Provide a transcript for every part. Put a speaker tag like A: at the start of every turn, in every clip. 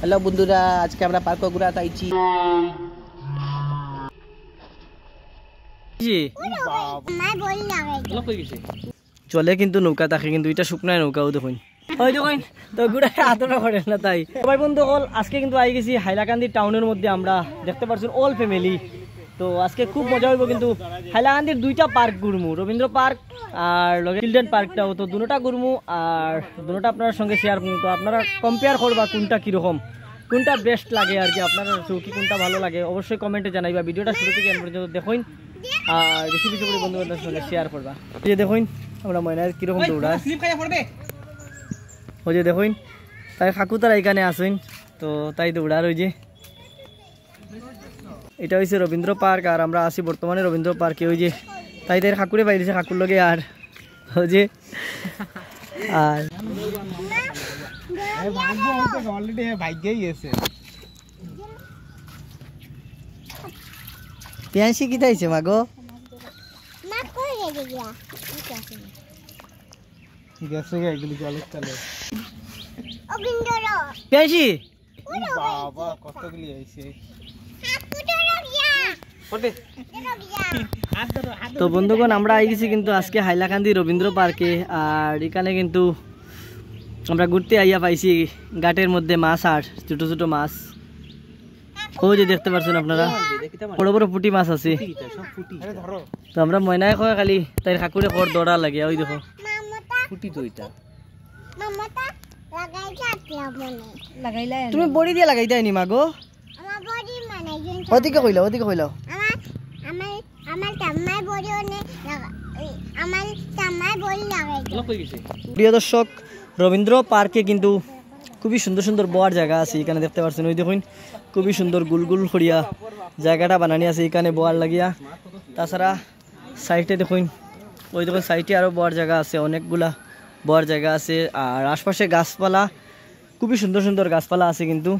A: Hello বন্ধুরা, আজকে আমরা পার্ক ঘুরাতে আইছি। চলে কিন্তু নৌকা থাকে, কিন্তু এটা শুকনায় নৌকাও দেখুন। ওই দেখুন তো ঘুরায় আদরা করেন না তাই। সবাই বন্ধু হল আজকে কিন্তু আই গেছি হাইলাকান্দি টাউনের মধ্যে। আমরা দেখতে পাচ্ছেন অল ফ্যামিলি। তো আজকে খুব মজা হইব। কিন্তু হাইলাকান্দির দুইটা park ঘুরমু, Rabindra park our children পার্কটাও। তো দুটোটা ঘুরমু আর দুটোটা আপনার সঙ্গে শেয়ার করবো। তো আপনারা কম্পেয়ার করবা কোনটা কীরকম, কোনটা বেস্ট লাগে আর কি, আপনার কি কোনটা ভালো লাগে অবশ্যই কমেন্টে জানাইবা। ভিডিওটা শুরু থেকে এন্ড পর্যন্ত দেখুন আর বেশি বেশি করে বন্ধু বান্ধবের সঙ্গে শেয়ার করবা। এই যে দেখুন আমরা ময়নার কীরকম দৌড়া, ওই যে দেখুন তাই কাকু তারা এখানে আসুন। তো তাই দৌড়ার ওই যে এটা হয়েছে রবীন্দ্র পার্ক আর আমরা আছি বর্তমানে রবীন্দ্র পার্কে। ওই যে তাই তাই কাকুরে বাইরেছে, কাকুর লগে আর ওই যে আর পিয়াসি কি তাইছে মাগো পিয়াসি বাবা কতগুলি আইছে। তো বন্ধুগণ আমরা আই গেছি কিন্তু আজকে হাইলাকান্দি রবীন্দ্র পার্কে। আর এখানে কিন্তু আমরা ঘুরতে আইয়া পাইছি ঘাটের মধ্যে মাছ আর ছোট ছোট মাছ। ওই যে দেখতে পাচ্ছেন আপনারা বড় বড় পুঁটি মাছ আছে। তো আমরা ময়নায় কয় খালি তাই কাকুরে কর দৌড়া লাগে। ওই দেখো পুঁটি তো এটা তুমি বড়ি দিয়ে লাগাই দেয়নি মাগো। ওদিকে কইলাও ওদিকে কইলাও প্রিয় দর্শক, রবীন্দ্র পার্কে কিন্তু খুবই সুন্দর সুন্দর বয়ার জায়গা আছে। এখানে দেখতে পাচ্ছেন ওই দেখুন খুবই সুন্দর গুলগুল করিয়া জায়গাটা বানানি আছে এখানে বয়ার লাগিয়া। তাছাড়া সাইডে দেখুন ওই দেখুন সাইডে আরও বয়ার জায়গা আছে, অনেকগুলা বয়ার জায়গা আছে। আর আশপাশে গাছপালা খুবই সুন্দর সুন্দর গাছপালা আছে কিন্তু।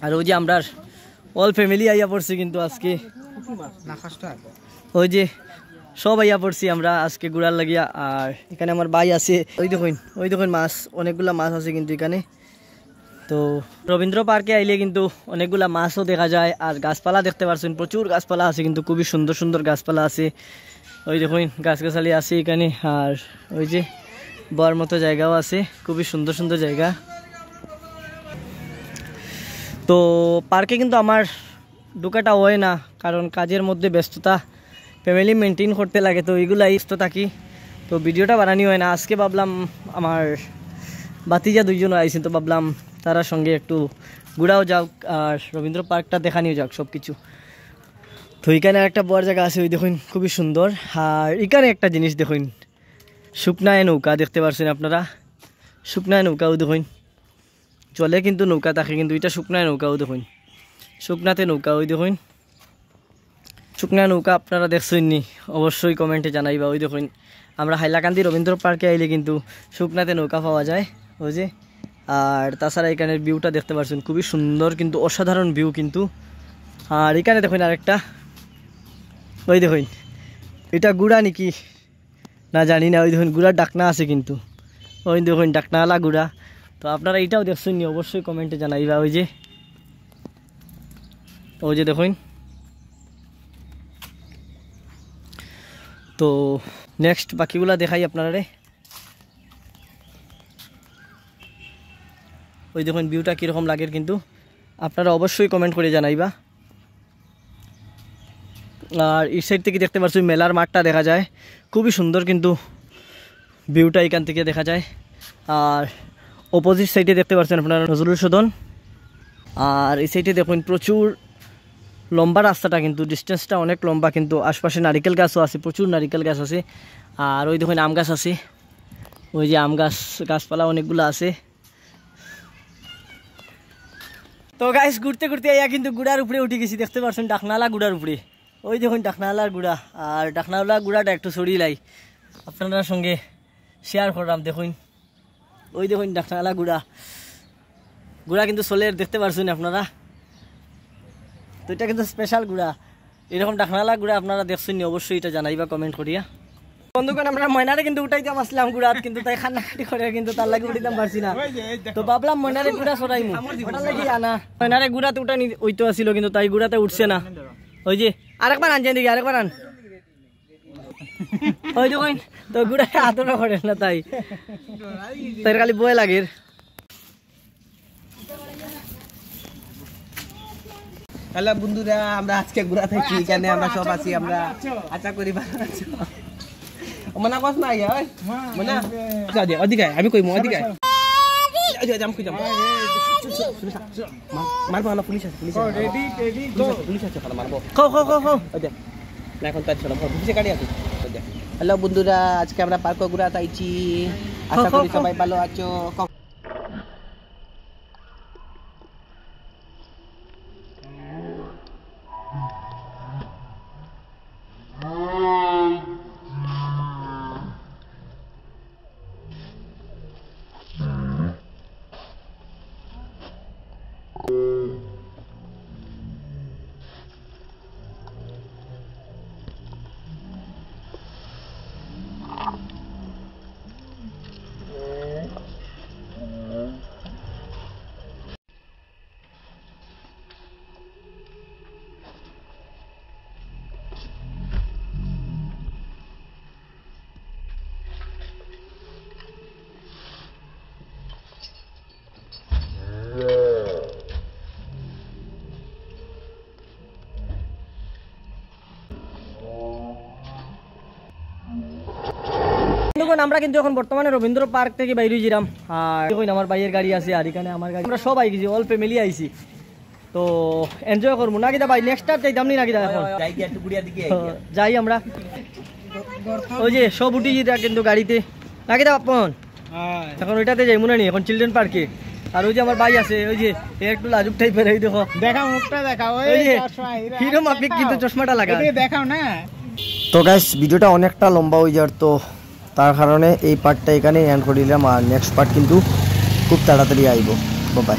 A: আর ওই যে আমরা অল ফ্যামিলি আইয়া পড়ছি কিন্তু আজকে, ওই যে সব আইয়া পড়ছি আমরা আজকে ঘুরার লাগিয়া। আর এখানে আমার ভাই আছে, ওই দেখুন মাছ, অনেকগুলা মাছ আছে কিন্তু এখানে। তো রবীন্দ্র পার্কে আইলে কিন্তু অনেকগুলা মাছও দেখা যায় আর গাছপালা দেখতে পাচ্ছেন, প্রচুর গাছপালা আছে কিন্তু খুবই সুন্দর সুন্দর গাছপালা আছে। ওই দেখুন গাছগাছালি আছে এখানে। আর ওই যে বর মতো জায়গাও আছে, খুবই সুন্দর সুন্দর জায়গা। তো পার্কে কিন্তু আমার ঢোকাটা হয় না, কারণ কাজের মধ্যে ব্যস্ততা, ফ্যামিলি মেনটেন করতে লাগে, তো এইগুলাই ব্যস্ত থাকি। তো ভিডিওটা বানানি হয় না। আজকে ভাবলাম আমার বাতিজা দুইজন আইছেন, তো ভাবলাম তারা সঙ্গে একটু ঘুরাও যাক আর রবীন্দ্র পার্কটা দেখানিও যাক সব কিছু। তো এখানে একটা বড় জায়গা আছে, ওই দেখুন খুবই সুন্দর। আর এখানে একটা জিনিস দেখুন, শুকনায় নৌকা দেখতে পাচ্ছেন আপনারা, শুকনায় নৌকাও দেখুন চলে কিন্তু নৌকা থাকে, কিন্তু এটা শুকনায় নৌকাও দেখুন, শুকনাতে নৌকা। ওই দেখুন শুকনা নৌকা আপনারা দেখছেন নি অবশ্যই কমেন্টে জানাইবা। ওই দেখুন আমরা হাইলাকান্দি রবীন্দ্র পার্কে আইলে কিন্তু শুকনাতে নৌকা পাওয়া যায় ওই যে। আর তাছাড়া এখানের ভিউটা দেখতে পাচ্ছেন খুবই সুন্দর, কিন্তু অসাধারণ ভিউ কিন্তু। আর এখানে দেখুন আরেকটা, ওই দেখুন এটা গুড়া নাকি না জানি না, ওই দেখুন গুড়ার ডাকনা আছে কিন্তু, ওই দেখুন ডাকনাওয়ালা গুড়া। তো আপনারা এটাও দেখছেন নি অবশ্যই কমেন্টে জানাইবা। ওই যে দেখুন। তো নেক্সট বাকিগুলা দেখাই আপনারা রে। ওই দেখুন ভিউটা কীরকম লাগে কিন্তু আপনারা অবশ্যই কমেন্ট করে জানাইবা। আর এই সাইড থেকে দেখতে পাচ্ছি মেলার মাঠটা দেখা যায়, খুবই সুন্দর কিন্তু ভিউটা এখান থেকে দেখা যায়। আর অপোজিট সাইডে দেখতে পাচ্ছেন আপনারা নজরুল সদন। আর এই সাইডে দেখুন প্রচুর লম্বা রাস্তাটা, কিন্তু ডিস্টেন্সটা অনেক লম্বা, কিন্তু আশপাশে নারিকেল গাছও আছে, প্রচুর নারিকেল গাছ আছে। আর ওই দেখুন আম গাছ আছে, ওই যে আম গাছ, গাছপালা অনেকগুলো আছে। তো গাইস ঘুরতে ঘুরতে আইয়া কিন্তু গুড়ার উপরে উঠে গেছি, দেখতে পাচ্ছেন ডাকনালা গুড়ার উপরে। ওই দেখুন ডাকনালার গুড়া, আর ডাকনালা গুড়াটা একটু সরিয়ে লাই আপনার সঙ্গে শেয়ার করলাম। দেখুন ওই দেখুন ডাকনালা গুড়া, গুড়া কিন্তু সোলের দেখতে পাচ্ছেন আপনারা। তো এটা কিন্তু স্পেশাল গুড়া, এরকম ডাকনালা গুড়া আপনারা দেখছেন নি অবশ্যই এটা জানাইবা কমেন্ট করিয়া। বন্ধুগণ আমরা ময়নারে কিন্তু উঠাইতাম আসলাম গুড়াত, কিন্তু তাই খান্নাকাটি করে কিন্তু তার লাগে উঠাইতাম পারছি না। তো ভাবলাম ময়নারে গুড়া সরাইমু, ওটার লাগি আনা। ময়নারে গুড়াতে উঠানি ওইতো আসিল, কিন্তু তাই গুড়াতে উঠছে না। ওই যে আরেকবার আনছেন দিকে, আরেকবার আন। ওই দেখুন তো গুড়ায় আদরও করে না, তাই তাই খালি বয়ে লাগে।
B: হ্যালো বন্ধুরা, আমরা আজকে ঘুরা থাকি, এখানে আমরা সব আছি, আমরা আশা করি ভালো আছো। মনা কস না আইয়া ওই মনা যা দে ওদিকে আমি কইমু ওদিকে আজ জাম কই জাম মারবো না, পুলিশ আছে, পুলিশ আছে, রেডি রেডি গো, পুলিশ আছে, খালা মারবো।
A: খাও খাও খাও খাও।
B: ওই দেখ না এখন তার চলো পুলিশে গাড়ি আছে। ওই দেখ। হ্যালো বন্ধুরা, আজকে আমরা পার্কে ঘুরা তাইছি, আশা করি সবাই ভালো আছো।
A: আমরা কিন্তু এখন বর্তমানে রবীন্দ্র পার্ক থেকে বাইরে যাইলাম, আর আমার ভাইয়ের গাড়ি আছে, আর এখানে আমার গাড়ি, আমরা সব আই গেছি, অল ফ্যামিলি আইছি। তো এনজয় করবো না কিনা ভাই, নেক্সট টাইম যাইতাম না কিনা, এখন যাই আমরা। ওই যে সব উঠি যেটা কিন্তু গাড়িতে না কিনা আপন, এখন ওইটাতে যাই মনে নেই, এখন চিলড্রেন পার্কে। আর ওই যে আমার ভাই আছে, ওই যে একটু লাজুক টাইপের, এই দেখো
C: দেখা মুখটা দেখা,
A: ওই যে হিরো মাফিক কিন্তু চশমাটা লাগা
C: দেখাও না।
A: তো গাইস ভিডিওটা অনেকটা লম্বা হয়ে যার, তো তার কারণে এই পার্টটা এখানে এন্ড করে দিলাম, আর নেক্সট পার্ট কিন্তু খুব তাড়াতাড়ি আইব। বাই।